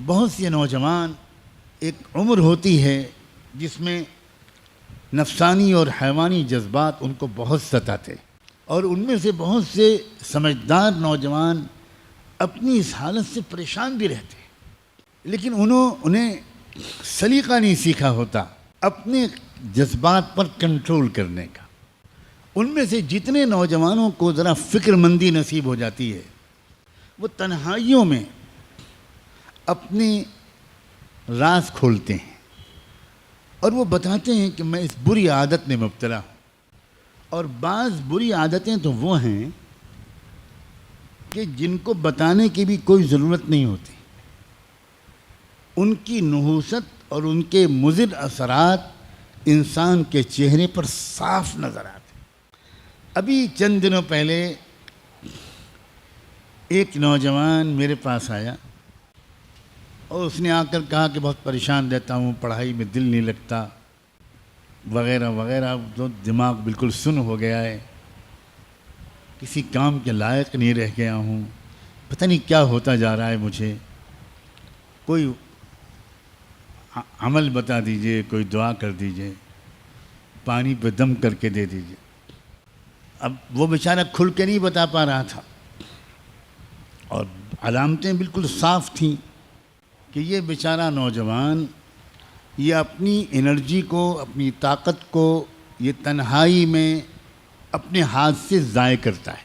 بہت سے نوجوان ایک عمر ہوتی ہے جس میں نفسانی اور حیوانی جذبات ان کو بہت ستاتے، اور ان میں سے بہت سے سمجھدار نوجوان اپنی اس حالت سے پریشان بھی رہتے، لیکن انہیں سلیقہ نہیں سیکھا ہوتا اپنے جذبات پر کنٹرول کرنے کا۔ ان میں سے جتنے نوجوانوں کو ذرا فکر مندی نصیب ہو جاتی ہے، وہ تنہائیوں میں اپنے راز کھولتے ہیں اور وہ بتاتے ہیں کہ میں اس بری عادت میں مبتلا ہوں۔ اور بعض بری عادتیں تو وہ ہیں کہ جن کو بتانے کی بھی کوئی ضرورت نہیں ہوتی، ان کی نحوست اور ان کے مضر اثرات انسان کے چہرے پر صاف نظر آتے۔ ابھی چند دنوں پہلے ایک نوجوان میرے پاس آیا اور اس نے آ کر کہا کہ بہت پریشان رہتا ہوں، پڑھائی میں دل نہیں لگتا وغیرہ وغیرہ، تو دماغ بالکل سن ہو گیا ہے، کسی کام کے لائق نہیں رہ گیا ہوں، پتہ نہیں کیا ہوتا جا رہا ہے، مجھے کوئی عمل بتا دیجئے، کوئی دعا کر دیجئے، پانی پہ دم کر کے دے دیجئے۔ اب وہ بیچارہ کھل کے نہیں بتا پا رہا تھا، اور علامتیں بالکل صاف تھیں کہ یہ بیچارہ نوجوان یہ اپنی انرجی کو، اپنی طاقت کو یہ تنہائی میں اپنے ہاتھ سے ضائع کرتا ہے،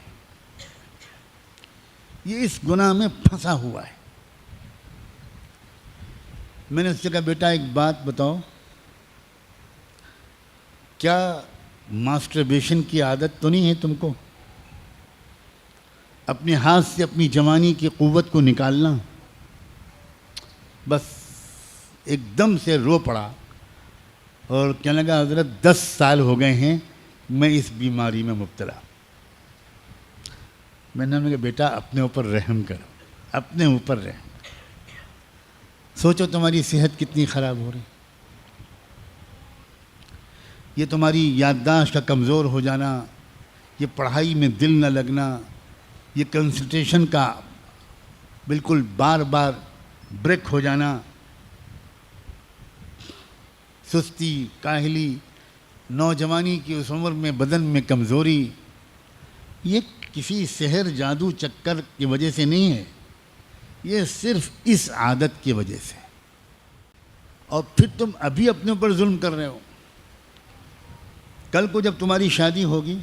یہ اس گناہ میں پھنسا ہوا ہے۔ میں نے اس سے کہا بیٹا ایک بات بتاؤ، کیا ماسٹربیشن کی عادت تو نہیں ہے تم کو؟ اپنے ہاتھ سے اپنی جوانی کی قوت کو نکالنا؟ بس ایک دم سے رو پڑا اور کہنے لگا حضرت 10 سال ہو گئے ہیں میں اس بیماری میں مبتلا۔ میں نے کہا بیٹا اپنے اوپر رحم کرو، اپنے اوپر رحم۔ سوچو تمہاری صحت کتنی خراب ہو رہی، یہ تمہاری یادداشت کا کمزور ہو جانا، یہ پڑھائی میں دل نہ لگنا، یہ کنسنٹریشن کا بالکل بار بار بریک ہو جانا، سستی، کاہلی، نوجوانی کی اس عمر میں بدن میں کمزوری، یہ کسی سحر جادو چکر کی وجہ سے نہیں ہے، یہ صرف اس عادت کی وجہ سے۔ اور پھر تم ابھی اپنے اوپر ظلم کر رہے ہو، کل کو جب تمہاری شادی ہوگی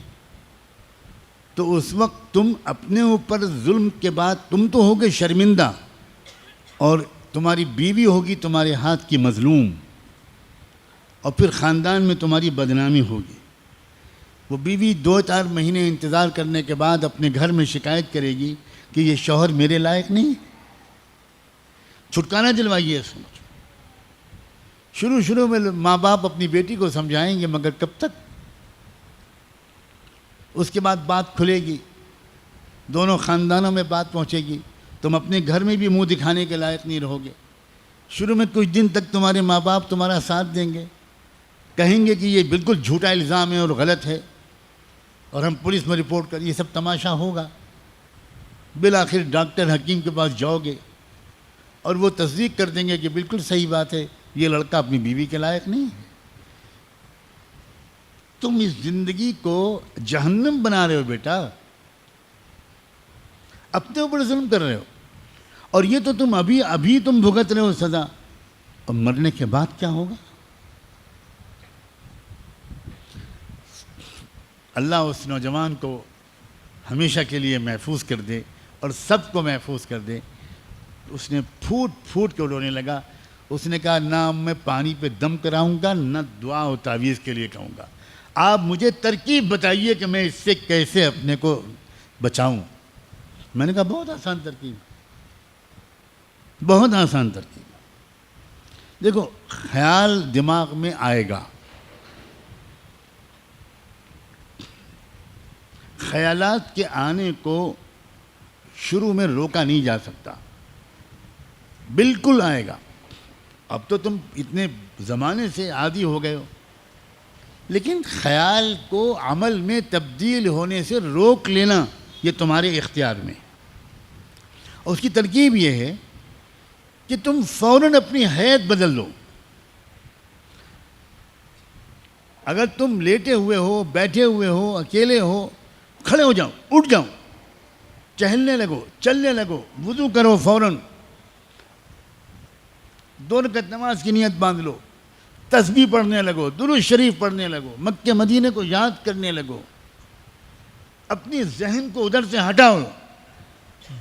تو اس وقت تم اپنے اوپر ظلم کے بعد تم تو ہوگے شرمندہ، اور تمہاری بیوی ہوگی تمہارے ہاتھ کی مظلوم، اور پھر خاندان میں تمہاری بدنامی ہوگی۔ وہ بیوی 2-4 مہینے انتظار کرنے کے بعد اپنے گھر میں شکایت کرے گی کہ یہ شوہر میرے لائق نہیں۔ چھٹکارا دلوائیے اس میں۔ شروع میں ماں باپ اپنی بیٹی کو سمجھائیں گے، مگر کب تک؟ اس کے بعد بات کھلے گی، دونوں خاندانوں میں بات پہنچے گی، تم اپنے گھر میں بھی منہ دکھانے کے لائق نہیں رہو گے۔ شروع میں کچھ دن تک تمہارے ماں باپ تمہارا ساتھ دیں گے، کہیں گے کہ یہ بالکل جھوٹا الزام ہے اور غلط ہے، اور ہم پولیس میں رپورٹ کر، یہ سب تماشا ہوگا۔ بالآخر ڈاکٹر حکیم کے پاس جاؤ گے اور وہ تصدیق کر دیں گے کہ بالکل صحیح بات ہے، یہ لڑکا اپنی بیوی کے لائق نہیں ہے۔ تم اس زندگی کو جہنم بنا رہے ہو بیٹا، اپنے اوپر ظلم کر رہے ہو، اور یہ تو تم ابھی تم بھگت رہے ہو سزا، اور مرنے کے بعد کیا ہوگا؟ اللہ اس نوجوان کو ہمیشہ کے لیے محفوظ کر دے اور سب کو محفوظ کر دے۔ اس نے پھوٹ کے رونے لگا۔ اس نے کہا نہ میں پانی پہ دم کراؤں گا، نہ دعا و تعویذ کے لیے کہوں گا، آپ مجھے ترکیب بتائیے کہ میں اس سے کیسے اپنے کو بچاؤں۔ میں نے کہا بہت آسان ترکیب، بہت آسان ترکیب۔ دیکھو، خیال دماغ میں آئے گا، خیالات کے آنے کو شروع میں روکا نہیں جا سکتا، بالکل آئے گا۔ اب تو تم اتنے زمانے سے عادی ہو گئے ہو، لیکن خیال کو عمل میں تبدیل ہونے سے روک لینا یہ تمہارے اختیار میں۔ اور اس کی ترکیب یہ ہے کہ تم فوراً اپنی حیت بدل لو. اگر تم لیٹے ہوئے ہو، بیٹھے ہوئے ہو، اکیلے ہو، کھڑے ہو جاؤ، اٹھ جاؤ، چہلنے لگو، چلنے لگو، وضو کرو فوراً، 2 رکعت نماز کی نیت باندھ لو، تسبیح پڑھنے لگو، درود شریف پڑھنے لگو، مکہ مدینے کو یاد کرنے لگو، اپنی ذہن کو ادھر سے ہٹاؤ.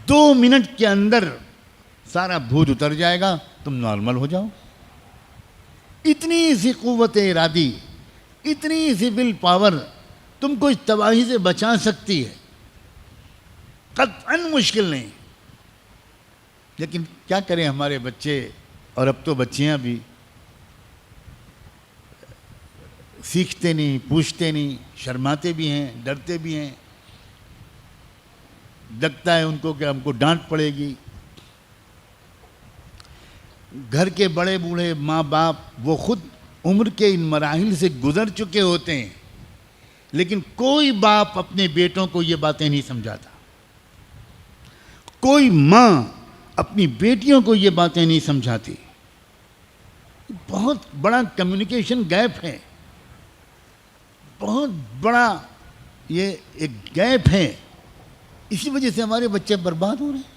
2 منٹ کے اندر سارا بھوت اتر جائے گا، تم نارمل ہو جاؤ. اتنی سی قوت ارادی، اتنی سی ول پاور تم کو اس تباہی سے بچا سکتی ہے. قطعاً مشکل نہیں. لیکن کیا کریں ہمارے بچے، اور اب تو بچیاں بھی سیکھتے نہیں، پوچھتے نہیں، شرماتے بھی ہیں، ڈرتے بھی ہیں. لگتا ہے ان کو کہ ہم کو ڈانٹ پڑے گی. گھر کے بڑے بوڑھے ماں باپ وہ خود عمر کے ان مراحل سے گزر چکے ہوتے ہیں، لیکن کوئی باپ اپنے بیٹوں کو یہ باتیں نہیں سمجھاتا. کوئی ماں اپنی بیٹیوں کو یہ باتیں نہیں سمجھاتی. بہت بڑا کمیونیکیشن گیپ ہے، بہت بڑا یہ ایک گیپ ہے. اسی وجہ سے ہمارے بچے برباد ہو رہے ہیں.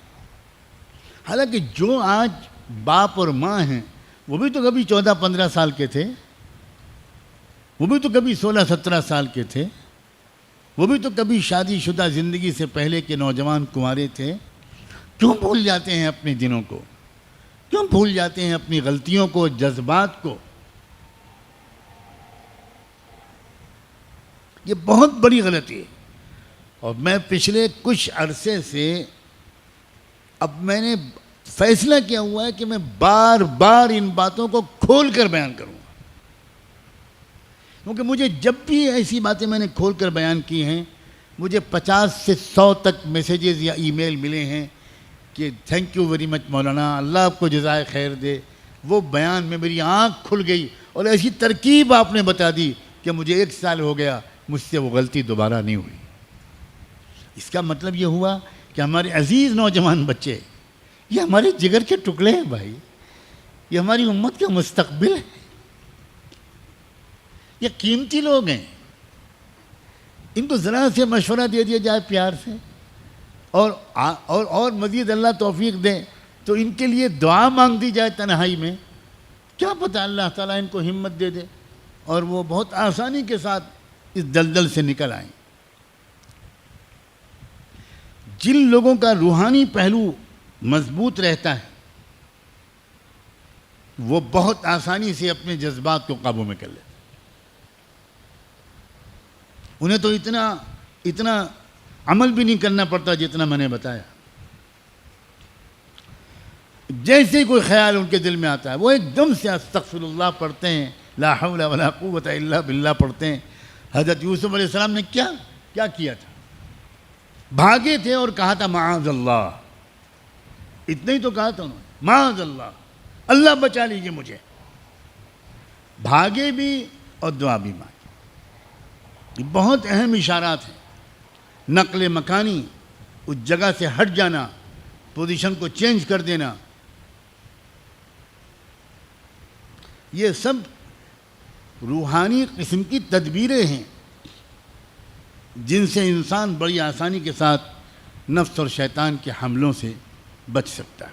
حالانکہ جو آج باپ اور ماں ہیں وہ بھی تو کبھی 14-15 سال کے تھے، وہ بھی تو کبھی 16-17 سال کے تھے، وہ بھی تو کبھی شادی شدہ زندگی سے پہلے کے نوجوان کنوارے تھے. کیوں بھول جاتے ہیں اپنے دنوں کو؟ کیوں بھول جاتے ہیں اپنی غلطیوں کو، جذبات کو؟ یہ بہت بڑی غلطی ہے. اور میں پچھلے کچھ عرصے سے اب میں نے فیصلہ کیا ہوا ہے کہ میں بار بار ان باتوں کو کھول کر بیان کروں گا. کیونکہ مجھے جب بھی ایسی باتیں میں نے کھول کر بیان کی ہیں، مجھے 50 سے 100 تک میسیجز یا ای میل ملے ہیں کہ تھینک یو ویری مچ مولانا، اللہ آپ کو جزائے خیر دے. وہ بیان میں میری آنکھ کھل گئی اور ایسی ترکیب آپ نے بتا دی کہ مجھے 1 سال ہو گیا، مجھ سے وہ غلطی دوبارہ نہیں ہوئی. اس کا مطلب یہ ہوا کہ ہمارے عزیز نوجوان بچے یہ ہمارے جگر کے ٹکڑے ہیں بھائی، یہ ہماری امت کا مستقبل ہے، یہ قیمتی لوگ ہیں. ان کو ذرا سے مشورہ دے دیا جائے پیار سے، اور مزید اللہ توفیق دے تو ان کے لیے دعا مانگ دی جائے تنہائی میں. کیا پتہ اللہ تعالیٰ ان کو ہمت دے دے اور وہ بہت آسانی کے ساتھ اس دلدل سے نکل آئیں. جن لوگوں کا روحانی پہلو مضبوط رہتا ہے وہ بہت آسانی سے اپنے جذبات کو قابو میں کر لیتے. انہیں تو اتنا عمل بھی نہیں کرنا پڑتا جتنا میں نے بتایا. جیسے کوئی خیال ان کے دل میں آتا ہے وہ ایک دم سے استغفر اللہ پڑھتے ہیں، لا حول ولا قوت الا باللہ پڑھتے ہیں. حضرت یوسف علیہ السلام نے کیا کیا تھا؟ بھاگے تھے اور کہا تھا معاذ اللہ. اتنا ہی تو کہا تھا انہوں نے، معاذ اللہ، اللہ بچا لیجیے مجھے. بھاگے بھی اور دعا بھی مانگی. یہ بہت اہم اشارات ہیں. نقل مکانی، اس جگہ سے ہٹ جانا، پوزیشن کو چینج کر دینا، یہ سب روحانی قسم کی تدبیریں ہیں جن سے انسان بڑی آسانی کے ساتھ نفس اور شیطان کے حملوں سے بچ سکتا ہے.